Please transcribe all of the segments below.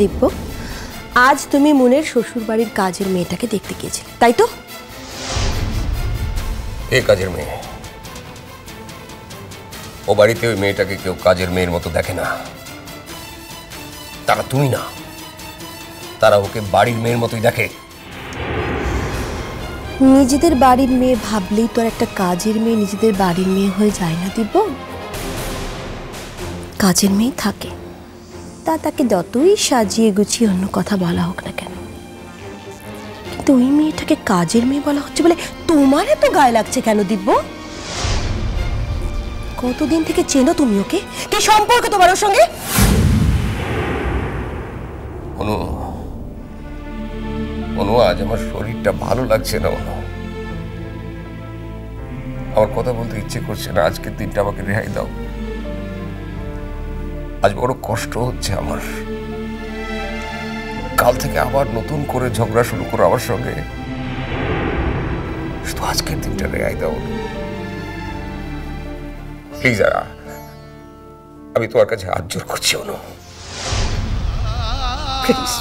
দিব্য, আজ তুমি মুনের শ্বশুর বাড়ির কাজের মেয়েটাকে দেখতে গিয়েছিলে, তাই তো? এ কাজের মেয়ে? ও বাড়িতে ওই মেয়েটাকে কেউ কাজের মেয়ের মতো দেখে না। তারা তুমি না, তারা ওকে বাড়ির মেয়ের মতোই দেখে। নিজেদের বাড়ির মেয়ে ভাবলেই তো আর একটা কাজের মেয়ে নিজেদের বাড়ির মেয়ে হয়ে যায় না দিব্য। কাজের মেয়ে থাকে, তা তাকে যতই সাজিয়ে গুছিয়ে অন্য কথা বলা হোক না কেন, কিন্তু ওই মেয়েটাকে কাজের মেয়ে বলা হচ্ছে বলে তোমার এত গায়ে লাগছে কেন দিব্য? কতদিন থেকে চেনো তুমি ওকে? কি সম্পর্ক তোমার ওর সঙ্গে? অনু, আজ আমার শরীরটা ভালো লাগছে না। আমার কথা বলতে ইচ্ছে করছে না। আজকের দিনটা আমাকে রেহাই দাও। আজ বড় কষ্ট হচ্ছে আমার। কাল থেকে আবার নতুন করে ঝগড়া শুরু করো আমার সঙ্গে। শুধু আজকের দিনটা রেহাই দাও প্লিজ। আমি তোমার কাছে হাত জোর করছি অনু, প্লিজ।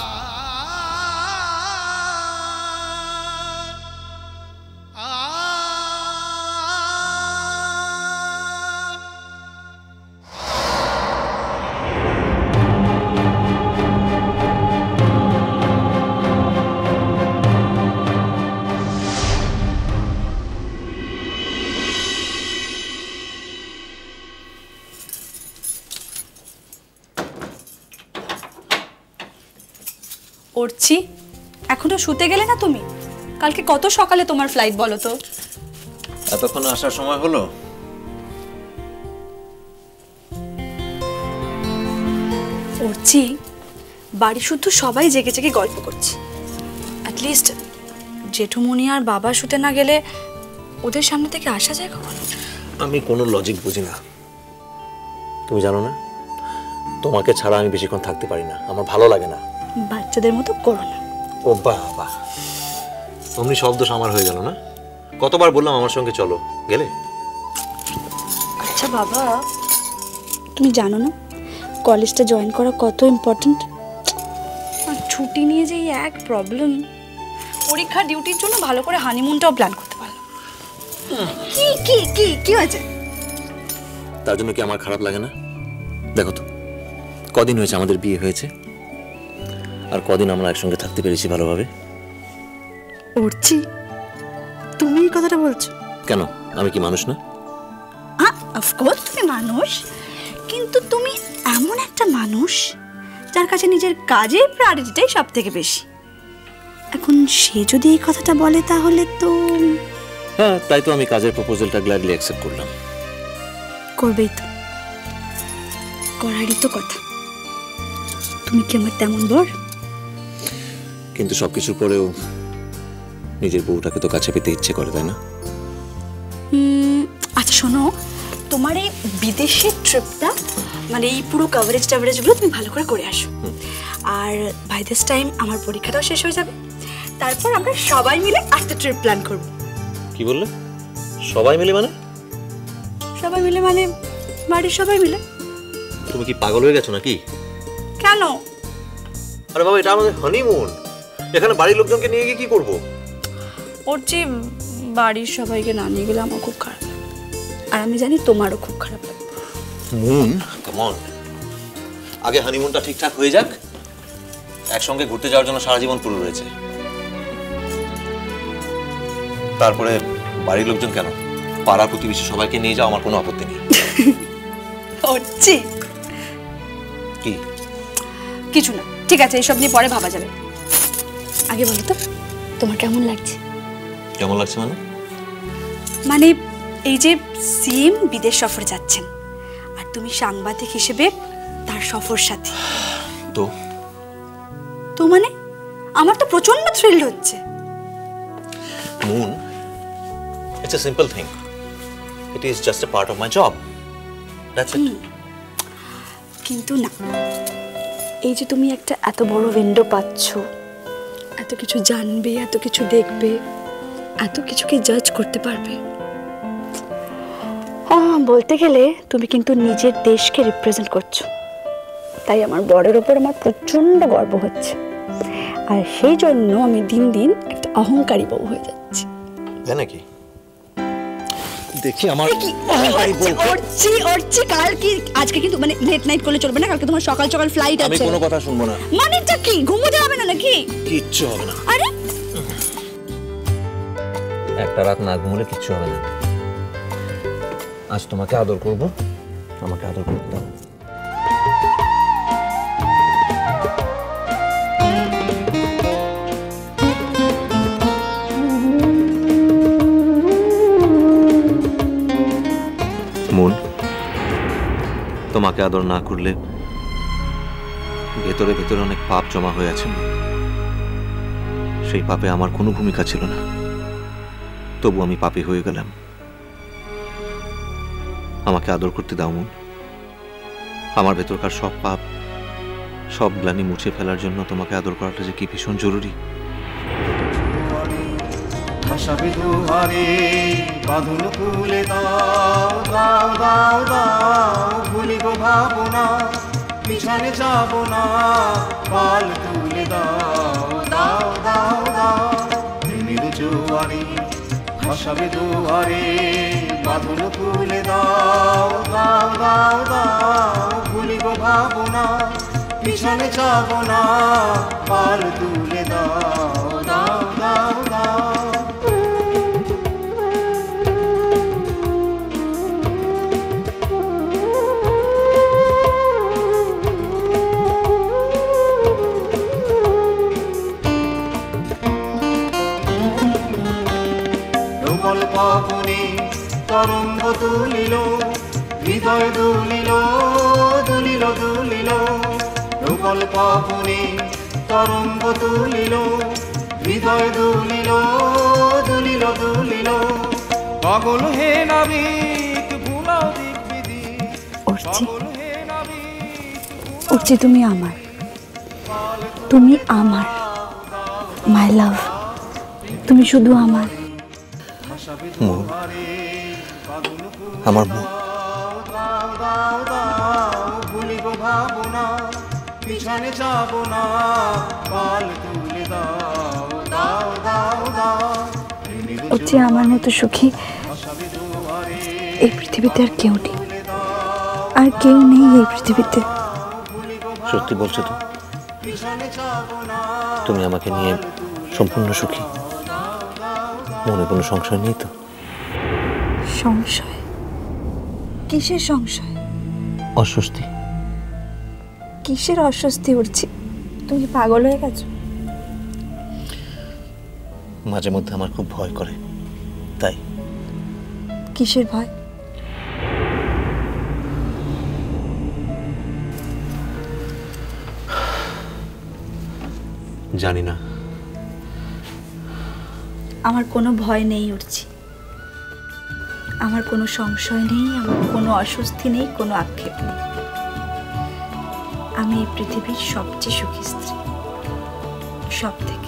অর্চি, এখনো শুতে গেলে না তুমি? কালকে কত সকালে তোমার ফ্লাইট বলো তো? এতক্ষণ আসার সময় হলো? অর্চি, বাড়ি শুধু সবাই জেগে জেগে গল্প করছে। অ্যাটলিস্ট জেঠুমনি আর বাবা শুতে না গেলে ওদের সামনে থেকে আসা যায় কখনো? আমি কোনো লজিক বুঝি না, তুমি জানো না? তোমাকে ছাড়া আমি বেশিক্ষণ থাকতে পারি না, আমার ভালো লাগে না। বাচ্চাদের মতো করো না। ও বাবা, অমনি শব্দ আমার হয়ে গেল না? কতবার বললাম আমার সঙ্গে চলো, গেলে? আচ্ছা বাবা, তুমি জানো না কলেজটা জয়েন করা কত ইম্পর্টেন্ট? আর ছুটি নিয়ে যে এক প্রবলেম, পরীক্ষা ডিউটির জন্য ভালো করে হানিমুনটাও প্ল্যান করতে পারলাম। কি কি কি কি হয়েছে? তার জন্য কি আমার খারাপ লাগে না? দেখো তো, কদিন হয়েছে আমাদের বিয়ে হয়েছে, আর কদিন আমরা একসঙ্গে থাকতে পেরেছি ভালোভাবে। অর্চি, তুমি এই কথাটা বলছো কেন? আমি কি মানুষ না? অফকোর্স তুমি মানুষ, কিন্তু তুমি এমন একটা মানুষ যার কাছে নিজের কাজের প্রায়োরিটিটাই সব থেকে বেশি। এখন সে যদি এই কথাটা বলে তাহলে তো... হ্যাঁ, তাই তো আমি কাজের প্রপোজালটা গ্ল্যাডলি অ্যাকসেপ্ট করলাম। করবেই তো, করারই তো কথা। তুমি কি আমার তেমন বর? কিন্তু সবকিছুর পরেও নিজের বউটাকে তো কাছে পেতে ইচ্ছে করে, তাই না? আচ্ছা শোনো, তোমার এই বিদেশের ট্রিপটা, মানে এই পুরো কাভারেজগুলো তুমি ভালো করে করে আসো। আর বাই দিস টাইম আমার পরীক্ষাটাও শেষ হয়ে যাবে, তারপর আমরা সবাই মিলে একটা ট্রিপ প্ল্যান করব। কি বললে? সবাই মিলে মানে? সবাই মিলে মানে বাড়ির সবাই মিলে। তুমি কি পাগল হয়ে গেছো নাকি? কেন? আরে বাবা, এটা আমাদের হানিমুন, এখানে বাড়ির লোকজনকে নিয়ে গিয়ে কি করব? ওর যে বাড়ির সবাইকে না নিয়ে গেলে আমার খুব খারাপ লাগে, আর আমি জানি তোমারও খুব খারাপ লাগে। মুন, কাম অন, আগে হানিমুনটা ঠিকঠাক হয়ে যাক, একসঙ্গে ঘুরতে যাওয়ার জন্য সারা জীবন পুরো রয়েছে। তারপরে বাড়ির লোকজন কেন, পাড়া প্রতিবেশী সবাইকে নিয়ে যাও, আমার কোনো আপত্তি নেই। অর্চি, কি? কিছু না, ঠিক আছে, এসব নিয়ে পরে ভাবা যাবে। আগে বলো তো তোমার কেমন লাগছে? কেমন লাগছে মানে? মানে এই যে সিএম বিদেশ সফরে যাচ্ছেন, আর তুমি সাংবাদিক হিসেবে তার সফর সাথী। তো তো মানে আমার তো প্রচন্ড থ্রিলড হচ্ছে। Moon, it's a simple thing. It is just a part of my job. That's it. কিন্তু না, এই যে তুমি একটা এত বড় উইন্ডো পাচ্ছ, এত কিছু জানবে, এত কিছু দেখবে, এত কিছুকে জাজ করতে পারবে, বলতে গেলে তুমি কিন্তু নিজের দেশকে রিপ্রেজেন্ট করছো। তাই আমার বরের ওপর আমার প্রচণ্ড গর্ব হচ্ছে, আর সেই জন্য আমি দিন দিন একটা অহংকারী বউ হয়ে যাচ্ছি। তাই নাকি? দেখি আমার কাল কি আজকে কিন্তু মানে লেট নাইট করলে চলবে না, কালকে তোমার সকাল সকাল ফ্লাইট আছে। আমি কোনো কথা শুনবো না। মানেটা কি? ঘুমোতে হবে না নাকি? কিচ্ছু হবে না। আরে একটা রাত না ঘুমলে কিচ্ছু হবে না। আজ তোমাকে আদর করব, আমাকে আদর করতে দাও। মন, তোমাকে আদর না করলে ভেতরে ভেতরে অনেক পাপ জমা হয়ে আছে। সেই পাপে আমার কোনো ভূমিকা ছিল না, তবু আমি পাপী হয়ে গেলাম। আমাকে আদর করতে দাও মন। আমার ভেতরকার সব পাপ, সব গ্লানি মুছে ফেলার জন্য তোমাকে আদর করাটা যে কি ভীষণ জরুরি। বাঁধন খুলে দাও দাও দাও দাও, ভুলিব ভাবনা পিছনে যাব না, পাল তুলে দাও দাও দাও দাও, প্রেমের জোয়ারে ভাসাবে দুয়ারে, বাঁধন খুলে দাও দাও দাও দাও, ভুলিব ভাবনা পিছনে যাব না, পাল তুলে দাও দাও দাও দাও। পাবনে তরঙ্গ তুলিল, হৃদয় দুলিল দুলিল দুলিল, রূপল পাবনে তরঙ্গ তুলিল, হৃদয় দুলিল দুলিল দুলিল, পাগল হে নাবিক ভুলাও দিক বিধি, পাগল হে নাবিক। উঠছি, তুমি আমার, তুমি আমার, মাই লাভ, তুমি শুধু আমার। আমার মন, ভুলিব ভাবনা পিছনে যাব না, পাল তুলে দাও দাও দাও দাও। উঠছি, আমার মতো সুখী এই পৃথিবীতে আর কেউ নেই, আর কেউ নেই এই পৃথিবীতে। সত্যি বলছো তো? তুমি আমাকে নিয়ে সম্পূর্ণ সুখী? মনে কোনো সংশয় নেই তো? সংশয়? কিসের সংশয়? অস্বস্তি। কিসের অস্বস্তি? উঠছি, তুমি পাগল হয়ে গেছো? মাঝে মধ্যে আমার খুব ভয় করে, তাই। কিসের ভয়? জানি না। আমার কোনো ভয় নেই উঠছি, আমার কোনো সংশয় নেই, আমার কোনো অস্বস্তি নেই, কোনো আক্ষেপ নেই। আমি এই পৃথিবীর সবচেয়ে সুখী স্ত্রী, সব থেকে।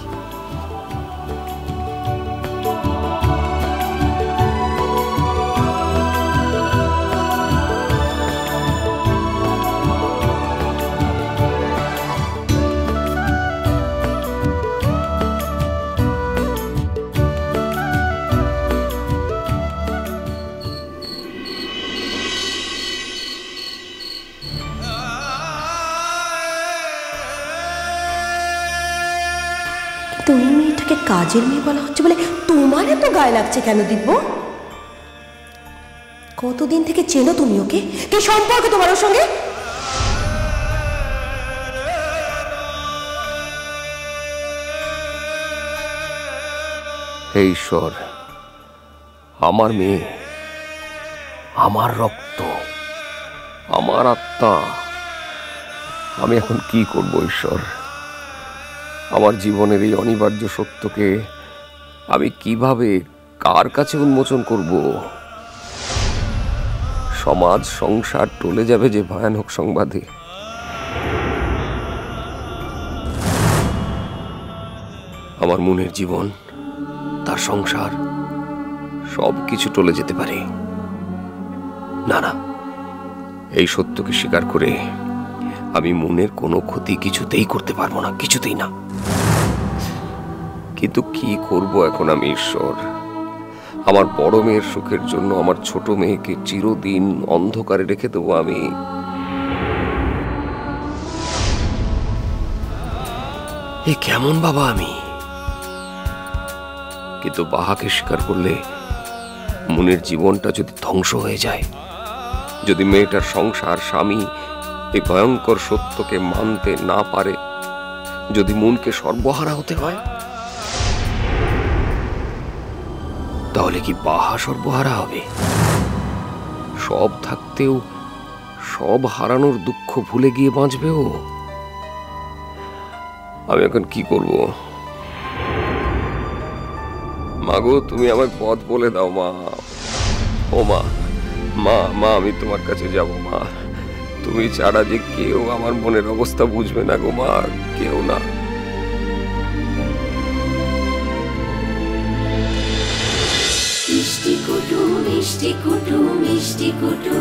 তুই মেয়েটাকে কাজের মেয়ে বলা হচ্ছে বলে তোমার এত গায়ে লাগছে কেন দিব্য? কতদিন থেকে চেনো তুমি ওকে? কি সম্পর্ক তোমার ওর সঙ্গে? হে ঈশ্বর, আমার মেয়ে, আমার রক্ত, আমার আত্মা, আমি এখন কি করব ঈশ্বর? আমার জীবনের এই অনিবার্য সত্যকে আমি কিভাবে, কার কাছে উন্মোচন করব? সমাজ সংসার টলে যাবে যে ভয়ানক সংবাদে। আমার মনের জীবন, তার সংসার, সব কিছু টলে যেতে পারে। না না, এই সত্যকে স্বীকার করে আমি মনের কোনো ক্ষতি কিছুতেই করতে পারবো না, কিছুতেই না। কিন্তু কি করব এখন আমি ঈশ্বর? আমার বড় মেয়ের সুখের জন্য আমার ছোট মেয়েকে চিরদিন অন্ধকারে রেখে দেবো আমি? এ কেমন বাবা আমি? কিন্তু বাহাকে স্বীকার করলে মনের জীবনটা যদি ধ্বংস হয়ে যায়, যদি মেয়েটার সংসার স্বামী এই ভয়ঙ্কর সত্যকে মানতে না পারে, যদি মনকে সর্বহারা হতে হয়, তাহলে কি বাহা সর্বহারা হবে? সব থাকতেও সব হারানোর দুঃখ ভুলে গিয়ে বাঁচবে ও? আমি এখন কি করব? মাগো, তুমি আমায় পথ বলে দাও মা। ও মা, মা মা আমি তোমার কাছে যাব মা। তুমি ছাড়া যে কেউ আমার মনের অবস্থা বুঝবে না গো মা, কেউ না। মিষ্টি কুটু মিষ্টি কুটু মিষ্টি কুটু।